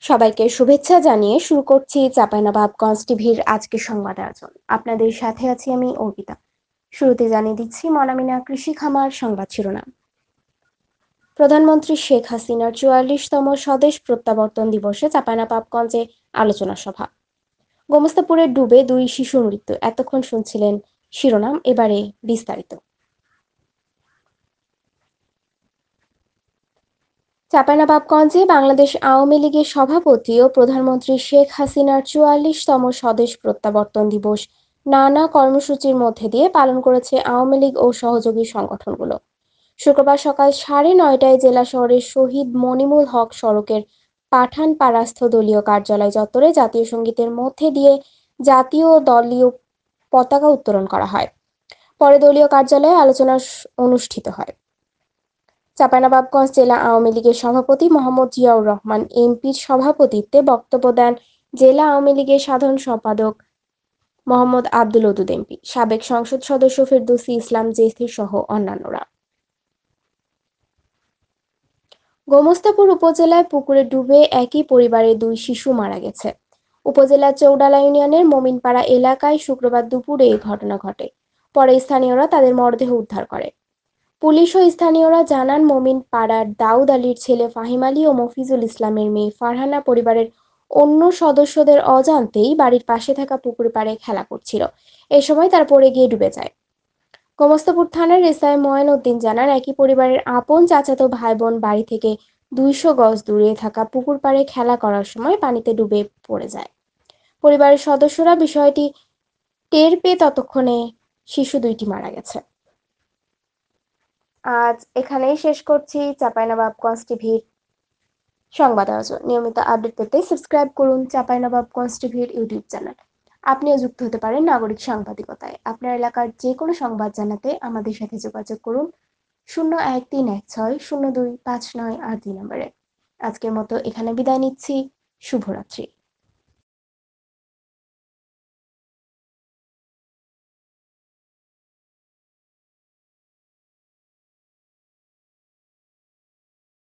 সবাইকে শুভেচ্ছা জানিয়ে শুরু করছি চাঁপাইনবাবগঞ্জ টিভির আজকের সংবাদ আয়োজন। আপনাদের সাথে আছি আমি অর্পিতা। শুরুতে জানিয়ে দিচ্ছি মনামিনা কৃষি খামার সংবাদ শিরোনাম। প্রধানমন্ত্রী শেখ হাসিনার ৪৪তম স্বদেশ প্রত্যাবর্তন দিবসে চাঁপাইনবাবগঞ্জে আলোচনা সভা। গোমস্তাপুরে ডুবে 2 শিশুর মৃত্যু। এতক্ষণ শুনছিলেন শিরোনাম, এবারে বিস্তারিত। চাঁপাইনবাবগঞ্জে বাংলাদেশ আওয়ামী লীগের সভাপতি ও প্রধানমন্ত্রী শেখ হাসিনার ৪৪তম স্বদেশ প্রত্যাবর্তন দিবস নানা কর্মসূচির মধ্যে দিয়ে পালন করেছে আওয়ামী লীগ ও সহযোগী সংগঠনগুলো। শুক্রবার সকাল 9:30টায় জেলা শহরের শহীদ মনিমুল হক সড়কের পাঠানপাড়াস্থ দলীয় কার্যালয় চত্বরে জাতীয় সংগীতের মধ্যে দিয়ে জাতীয় ও দলীয় পতাকা উত্তোলন করা হয়। পরে দলীয় কার্যালয়ে আলোচনা অনুষ্ঠিত হয়। চাঁপাইনবাবগঞ্জ জেলা আওয়ামী লীগের সভাপতি মোহাম্মদ জিয়াউর রহমান এমপির সভাপতিত্বে বক্তব্য দেন জেলা আওয়ামী লীগের সাধারণ সম্পাদক মোহাম্মদ আব্দুল ওদুদ এমপি, সাবেক সংসদ সদস্য ফেরদৌসী ইসলাম জেসি সহ অন্যান্যরা। গোমস্তাপুর উপজেলায় পুকুরে ডুবে একই পরিবারের 2 শিশু মারা গেছে। উপজেলার চৌডালা ইউনিয়নের মমিনপাড়া এলাকায় শুক্রবার দুপুরে এই ঘটনা ঘটে। পরে স্থানীয়রা তাদের মরদেহ উদ্ধার করে। পুলিশ ও স্থানীয়রা জানান, মমিন পাড়ার দাউদ আলীর ছেলে ফাহিম আলী ও মফিজুল ইসলামের মেয়ে ফারহানা পরিবারের অন্য সদস্যদের অজান্তেই বাড়ির পাশে থাকা পুকুর পাড়ে খেলা করছিল। এ সময় তার পড়ে গিয়ে ডুবে যায়। গোমস্তাপুর থানার এসআই ময়ন উদ্দিন জানান, একই পরিবারের আপন চাচাতো ভাই বোন বাড়ি থেকে 200 গজ দূরে থাকা পুকুর পাড়ে খেলা করার সময় পানিতে ডুবে পড়ে যায়। পরিবারের সদস্যরা বিষয়টি টের পেয়ে ততক্ষণে শিশু 2টি মারা গেছে। আজ এখানেই শেষ করছি চাঁপাইনবাবগঞ্জ টিভির সংবাদ আয়োজন। নিয়মিত আপডেট পেতে সাবস্ক্রাইব করুন চাঁপাইনবাবগঞ্জ টিভির ইউটিউব চ্যানেল। আপনিও যুক্ত হতে পারেন নাগরিক সাংবাদিকতায়। আপনার এলাকার যে কোনো সংবাদ জানাতে আমাদের সাথে যোগাযোগ করুন 0131602598 নম্বরে। আজকের মতো এখানে বিদায় নিচ্ছি। শুভরাত্রি।